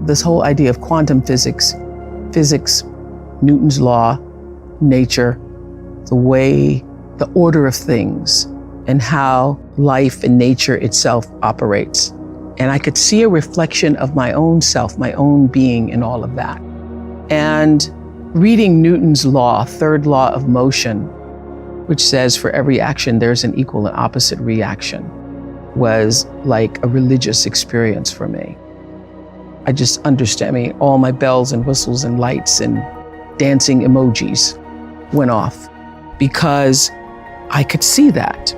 this whole idea of quantum physics, Newton's law, nature, the order of things, and how life and nature itself operates. And I could see a reflection of my own self, my own being in all of that. And reading Newton's law, third law of motion, which says for every action there's an equal and opposite reaction, was like a religious experience for me. I just understand, all my bells and whistles and lights and dancing emojis went off because I could see that.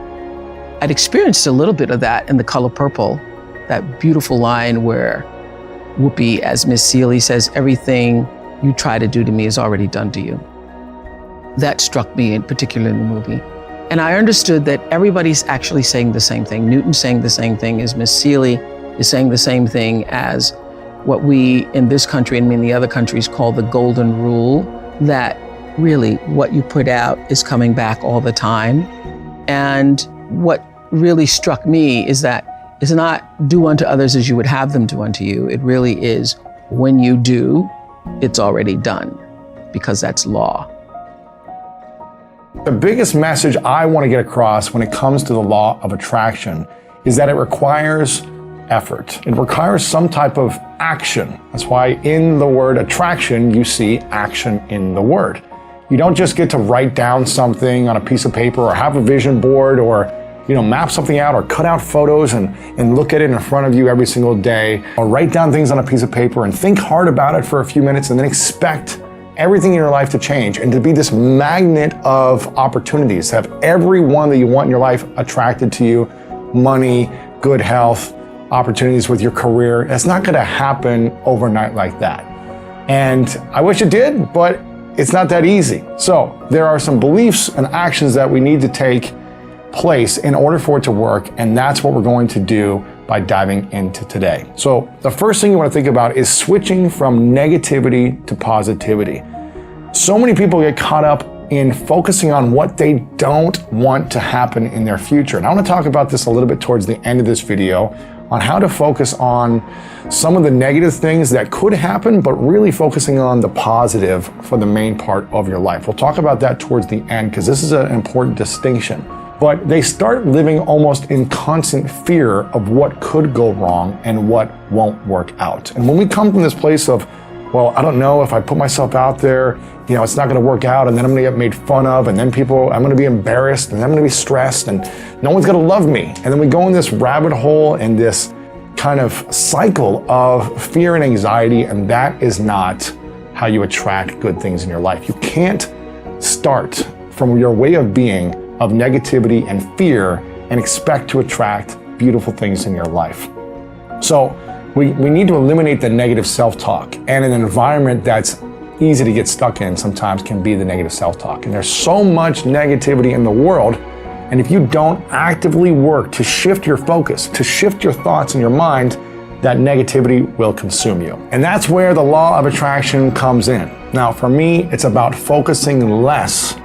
I'd experienced a little bit of that in The Color Purple, that beautiful line where Whoopi, as Miss Seeley, says, everything you try to do to me is already done to you. That struck me in particular in the movie. And I understood that everybody's actually saying the same thing. Newton's saying the same thing as Miss Seeley is saying the same thing as what we in this country and many other countries call the golden rule, that really what you put out is coming back all the time. And what really struck me is that it's not do unto others as you would have them do unto you. It really is when you do, it's already done, because that's law. The biggest message I want to get across when it comes to the law of attraction is that it requires effort. It requires some type of action. That's why in the word attraction, you see action in the word. You don't just get to write down something on a piece of paper or have a vision board or map something out or cut out photos and look at it in front of you every single day, or write down things on a piece of paper and think hard about it for a few minutes and then expect everything in your life to change and to be this magnet of opportunities, to have every one that you want in your life attracted to you, money, good health, opportunities with your career. It's not gonna happen overnight like that. And I wish it did, but it's not that easy. So there are some beliefs and actions that we need to take place in order for it to work, and that's what we're going to do by diving into today. So the first thing you want to think about is switching from negativity to positivity. So many people get caught up in focusing on what they don't want to happen in their future. And I want to talk about this a little bit towards the end of this video on how to focus on some of the negative things that could happen, but really focusing on the positive for the main part of your life. We'll talk about that towards the end because this is an important distinction. But they start living almost in constant fear of what could go wrong and what won't work out. And when we come from this place of, well, I don't know if I put myself out there, it's not going to work out, and then I'm going to get made fun of, and then I'm going to be embarrassed, and I'm going to be stressed, and no one's going to love me. And then we go in this rabbit hole and this kind of cycle of fear and anxiety, and that is not how you attract good things in your life. You can't start from your way of being of negativity and fear and expect to attract beautiful things in your life. So we need to eliminate the negative self-talk, and an environment that's easy to get stuck in sometimes can be the negative self-talk. And there's so much negativity in the world, and if you don't actively work to shift your focus, to shift your thoughts in your mind, that negativity will consume you. And that's where the law of attraction comes in. Now, for me, it's about focusing less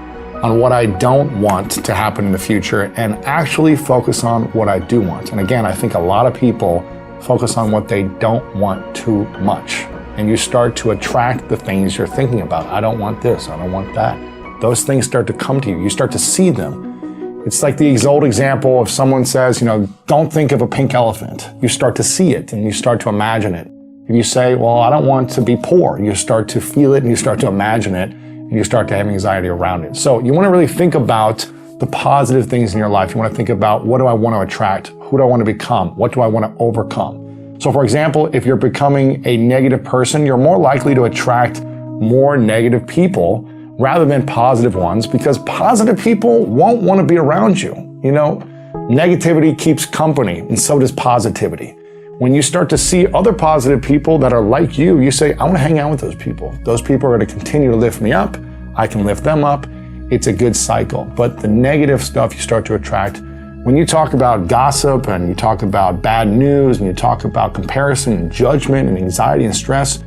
on what I don't want to happen in the future and actually focus on what I do want. And again, I think a lot of people focus on what they don't want too much. And you start to attract the things you're thinking about. I don't want this, I don't want that. Those things start to come to you. You start to see them. It's like the old example of someone says, don't think of a pink elephant. You start to see it and you start to imagine it. If you say, well, I don't want to be poor, you start to feel it and you start to imagine it. And you start to have anxiety around it. So you want to really think about the positive things in your life. You want to think about, what do I want to attract? Who do I want to become? What do I want to overcome? So for example, if you're becoming a negative person, you're more likely to attract more negative people rather than positive ones, because positive people won't want to be around you. Negativity keeps company, and so does positivity. When you start to see other positive people that are like you say, I want to hang out with those people. Those people are going to continue to lift me up. I can lift them up. It's a good cycle. But the negative stuff you start to attract, when you talk about gossip and you talk about bad news and you talk about comparison and judgment and anxiety and stress,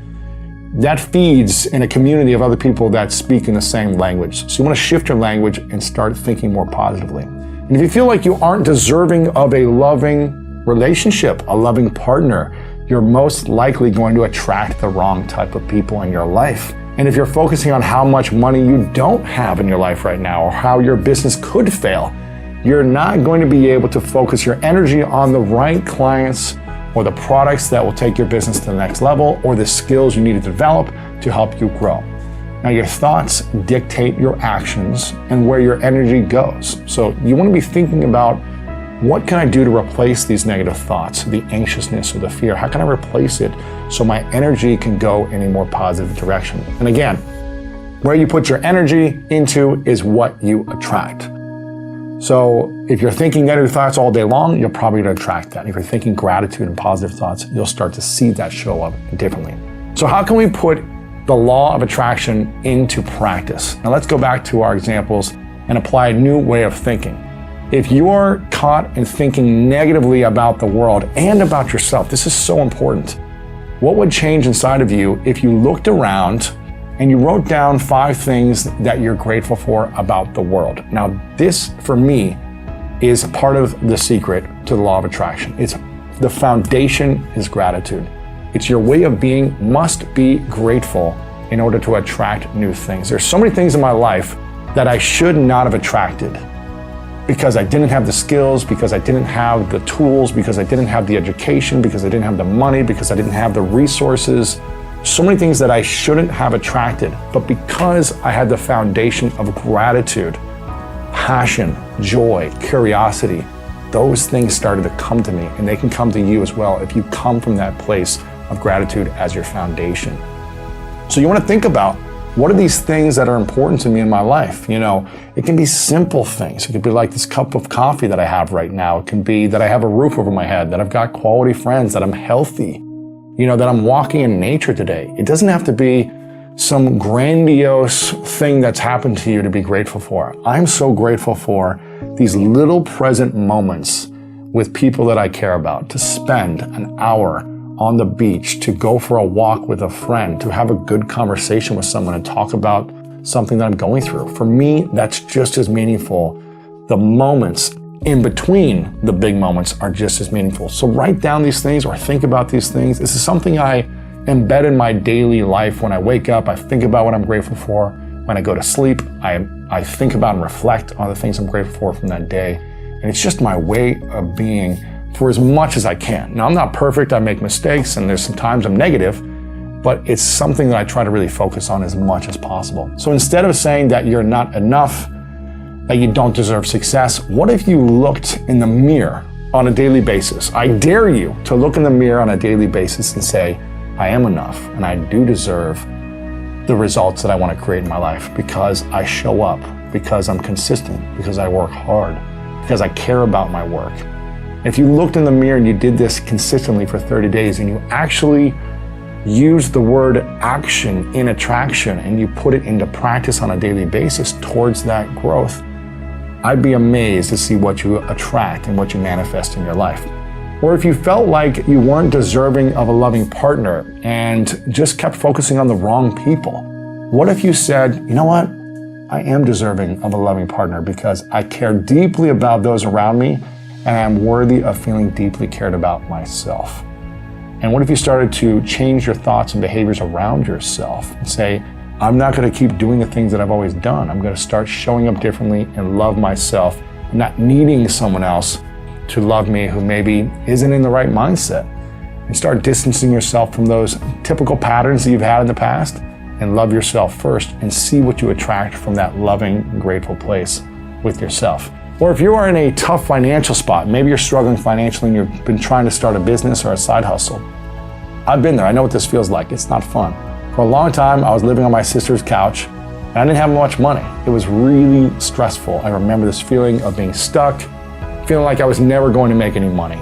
that feeds in a community of other people that speak in the same language. So you want to shift your language and start thinking more positively. And if you feel like you aren't deserving of a loving relationship, a loving partner, you're most likely going to attract the wrong type of people in your life. And if you're focusing on how much money you don't have in your life right now, or how your business could fail, you're not going to be able to focus your energy on the right clients or the products that will take your business to the next level, or the skills you need to develop to help you grow. Now, your thoughts dictate your actions and where your energy goes. So you want to be thinking about, what can I do to replace these negative thoughts, the anxiousness or the fear? How can I replace it so my energy can go in a more positive direction? And again, where you put your energy into is what you attract. So if you're thinking negative thoughts all day long, you're probably going to attract that. If you're thinking gratitude and positive thoughts, you'll start to see that show up differently. So how can we put the law of attraction into practice? Now let's go back to our examples and apply a new way of thinking. If you're caught in thinking negatively about the world and about yourself, this is so important. What would change inside of you if you looked around and you wrote down 5 things that you're grateful for about the world? Now, this, for me, is part of the secret to the law of attraction. It's the foundation is gratitude. It's your way of being must be grateful in order to attract new things. There's so many things in my life that I should not have attracted because I didn't have the skills, because I didn't have the tools, because I didn't have the education, because I didn't have the money, because I didn't have the resources. So many things that I shouldn't have attracted, but because I had the foundation of gratitude, passion, joy, curiosity, those things started to come to me, and they can come to you as well if you come from that place of gratitude as your foundation. So you want to think about, what are these things that are important to me in my life? You know, it can be simple things. It could be like this cup of coffee that I have right now. It can be that I have a roof over my head, that I've got quality friends, that I'm healthy, you know, that I'm walking in nature today. It doesn't have to be some grandiose thing that's happened to you to be grateful for. I'm so grateful for these little present moments with people that I care about, to spend an hour on the beach, to go for a walk with a friend, to have a good conversation with someone and talk about something that I'm going through. For me, that's just as meaningful. The moments in between the big moments are just as meaningful. So write down these things or think about these things. This is something I embed in my daily life. When I wake up, I think about what I'm grateful for. When I go to sleep, I think about and reflect on the things I'm grateful for from that day. And it's just my way of being for as much as I can. Now, I'm not perfect. I make mistakes, and there's some times I'm negative, but it's something that I try to really focus on as much as possible. So instead of saying that you're not enough, that you don't deserve success, what if you looked in the mirror on a daily basis? I dare you to look in the mirror on a daily basis and say, I am enough, and I do deserve the results that I want to create in my life because I show up, because I'm consistent, because I work hard, because I care about my work. If you looked in the mirror and you did this consistently for 30 days and you actually used the word action in attraction and you put it into practice on a daily basis towards that growth, I'd be amazed to see what you attract and what you manifest in your life. Or if you felt like you weren't deserving of a loving partner and just kept focusing on the wrong people, what if you said, you know what? I am deserving of a loving partner because I care deeply about those around me and I'm worthy of feeling deeply cared about myself. And what if you started to change your thoughts and behaviors around yourself and say, I'm not going to keep doing the things that I've always done. I'm going to start showing up differently and love myself, not needing someone else to love me who maybe isn't in the right mindset. And start distancing yourself from those typical patterns that you've had in the past and love yourself first and see what you attract from that loving, grateful place with yourself. Or if you are in a tough financial spot, maybe you're struggling financially and you've been trying to start a business or a side hustle. I've been there. I know what this feels like. It's not fun. For a long time, I was living on my sister's couch and I didn't have much money. It was really stressful. I remember this feeling of being stuck, feeling like I was never going to make any money.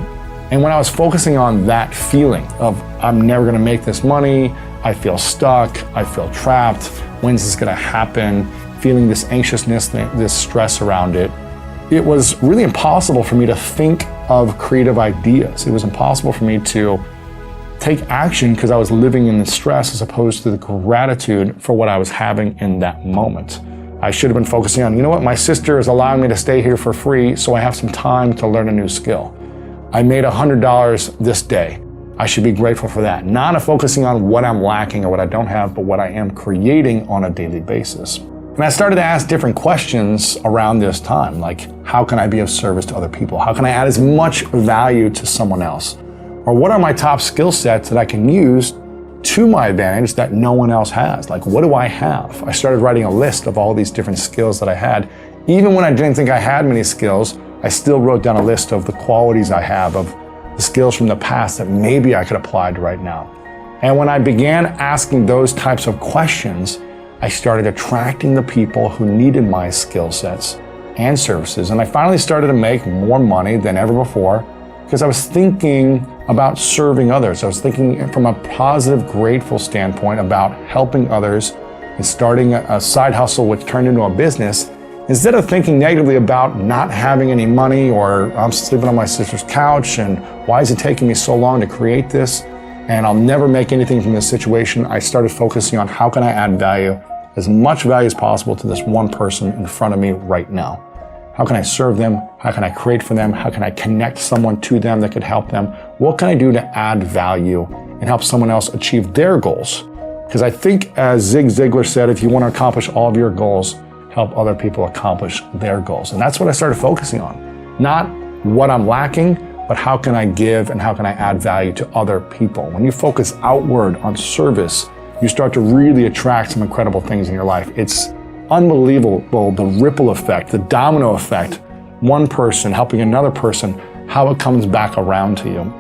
And when I was focusing on that feeling of I'm never going to make this money, I feel stuck, I feel trapped, when's this going to happen, feeling this anxiousness, this stress around it, it was really impossible for me to think of creative ideas. It was impossible for me to take action because I was living in the stress as opposed to the gratitude for what I was having in that moment. I should have been focusing on, you know what, my sister is allowing me to stay here for free, so I have some time to learn a new skill. I made $100 this day. I should be grateful for that. Not focusing on what I'm lacking or what I don't have, but what I am creating on a daily basis. And I started to ask different questions around this time, like, how can I be of service to other people? How can I add as much value to someone else? Or what are my top skill sets that I can use to my advantage that no one else has? Like, what do I have? I started writing a list of all these different skills that I had. Even when I didn't think I had many skills, I still wrote down a list of the qualities I have, of the skills from the past that maybe I could apply to right now. And when I began asking those types of questions, I started attracting the people who needed my skill sets and services. And I finally started to make more money than ever before because I was thinking about serving others. I was thinking from a positive, grateful standpoint about helping others and starting a side hustle which turned into a business, instead of thinking negatively about not having any money, or I'm sleeping on my sister's couch and why is it taking me so long to create this and I'll never make anything from this situation. I started focusing on how can I add value, as much value as possible, to this one person in front of me right now. How can I serve them? How can I create for them? How can I connect someone to them that could help them? What can I do to add value and help someone else achieve their goals? Because I think, as Zig Ziglar said, if you want to accomplish all of your goals, help other people accomplish their goals. And that's what I started focusing on. Not what I'm lacking, but how can I give and how can I add value to other people? When you focus outward on service, you start to really attract some incredible things in your life. It's unbelievable, the ripple effect, the domino effect, one person helping another person, how it comes back around to you.